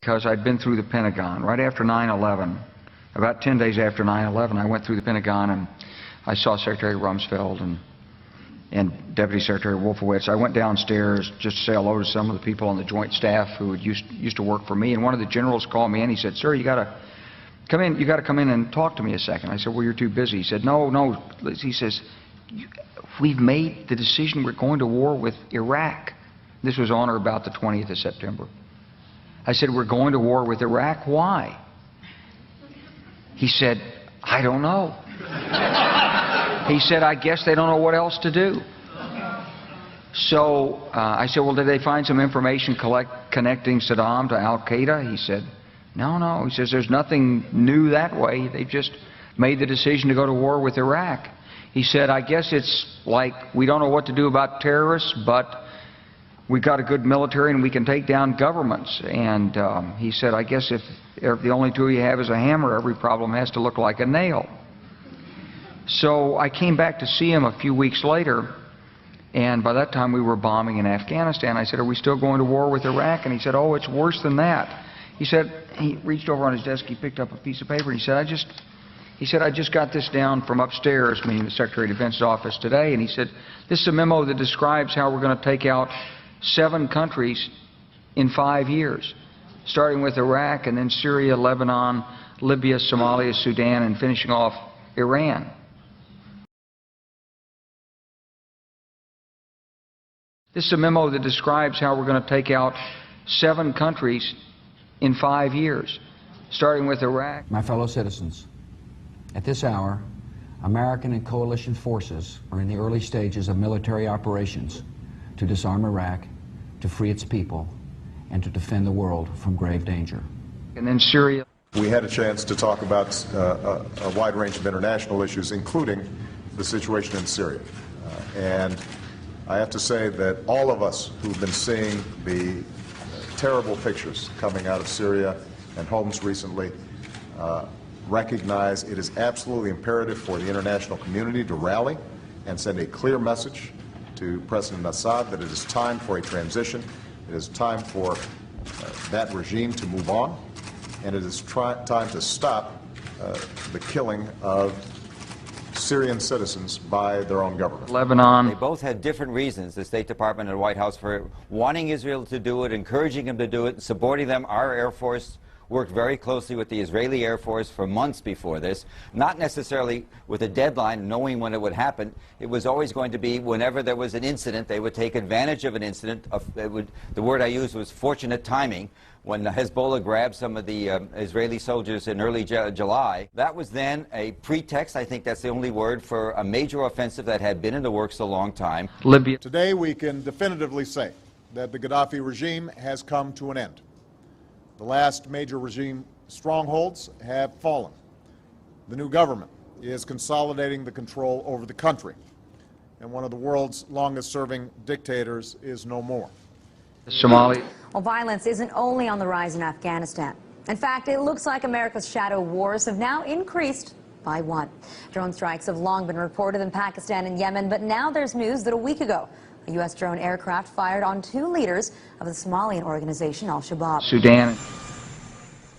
because I'd been through the Pentagon right after 9/11. About 10 days after 9/11, I went through the Pentagon and I saw Secretary Rumsfeld and Deputy Secretary Wolfowitz. I went downstairs just to say hello to some of the people on the Joint Staff who used to work for me, and one of the generals called me in. He said, "Sir, you got to come in. You got to come in and talk to me a second." I said, "Well, you're too busy." He said, "No." He says, "We've made the decision. We're going to war with Iraq." This was on or about the 20th of September. I said, "We're going to war with Iraq. Why?" He said, "I don't know." He said, "I guess they don't know what else to do." So I said, "Well, did they find some information connecting Saddam to Al-Qaeda?" He said, No. He says, "There's nothing new that way. They've just made the decision to go to war with Iraq." He said, "I guess it's like we don't know what to do about terrorists, but we've got a good military and we can take down governments." And he said, "I guess if the only tool you have is a hammer, every problem has to look like a nail." So I came back to see him a few weeks later, and by that time we were bombing in Afghanistan. I said, "Are we still going to war with Iraq?" And he said, "Oh, it's worse than that." He said, he reached over on his desk, he picked up a piece of paper, and he said, I just got this down from upstairs," meaning the Secretary of Defense's office today, and he said, "This is a memo that describes how we're going to take out 7 countries in 5 years, starting with Iraq and then Syria, Lebanon, Libya, Somalia, Sudan, and finishing off Iran." This is a memo that describes how we're going to take out 7 countries in 5 years, starting with Iraq. My fellow citizens, at this hour, American and coalition forces are in the early stages of military operations to disarm Iraq, to free its people, and to defend the world from grave danger. And then Syria. We had a chance to talk about a wide range of international issues, including the situation in Syria. And I have to say that all of us who've been seeing the terrible pictures coming out of Syria and Homs recently recognize it is absolutely imperative for the international community to rally and send a clear message to President Assad that it is time for a transition, it is time for that regime to move on, and it is time to stop the killing of Syrian citizens by their own government. Lebanon. They both had different reasons, the State Department and the White House, for wanting Israel to do it, encouraging them to do it, supporting them. Our Air Force worked very closely with the Israeli Air Force for months before this, not necessarily with a deadline, knowing when it would happen. It was always going to be whenever there was an incident, they would take advantage of an incident. The word I used was fortunate timing. When Hezbollah grabbed some of the Israeli soldiers in early July, that was then a pretext, I think that's the only word, for a major offensive that had been in the works a long time. Libya. Today we can definitively say that the Gaddafi regime has come to an end. The last major regime strongholds have fallen. The new government is consolidating the control over the country, and one of the world's longest-serving dictators is no more. Somalia. Well, violence isn't only on the rise in Afghanistan. In fact, it looks like America's shadow wars have now increased by 1. Drone strikes have long been reported in Pakistan and Yemen, but now there's news that a week ago, a U.S. drone aircraft fired on 2 leaders of the Somalian organization Al-Shabaab. Sudan.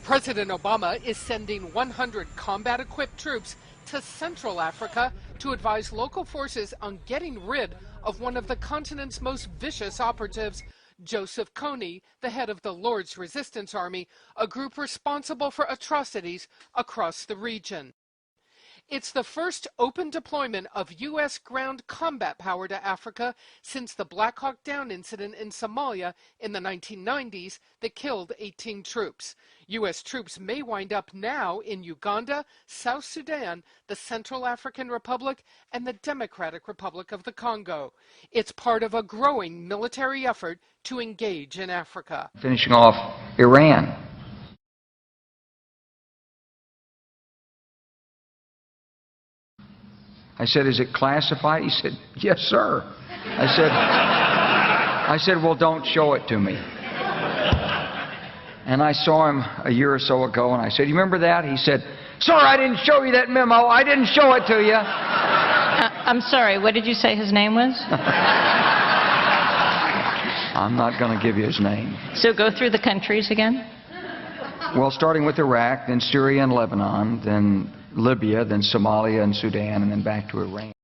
President Obama is sending 100 combat-equipped troops to Central Africa to advise local forces on getting rid of one of the continent's most vicious operatives, Joseph Kony, the head of the Lord's Resistance Army, a group responsible for atrocities across the region. It's the first open deployment of U.S. ground combat power to Africa since the Black Hawk Down incident in Somalia in the 1990s that killed 18 troops. U.S. troops may wind up now in Uganda, South Sudan, the Central African Republic, and the Democratic Republic of the Congo. It's part of a growing military effort to engage in Africa. Finishing off Iran. I said, "Is it classified?" He said, "Yes, sir." I said, "Well, don't show it to me." And I saw him a year or so ago, and I said, "You remember that?" He said, "Sir, I didn't show you that memo. I didn't show it to you." I'm sorry, what did you say his name was? I'm not going to give you his name. So go through the countries again. Well, starting with Iraq, then Syria and Lebanon, then Libya, then Somalia and Sudan, and then back to Iran.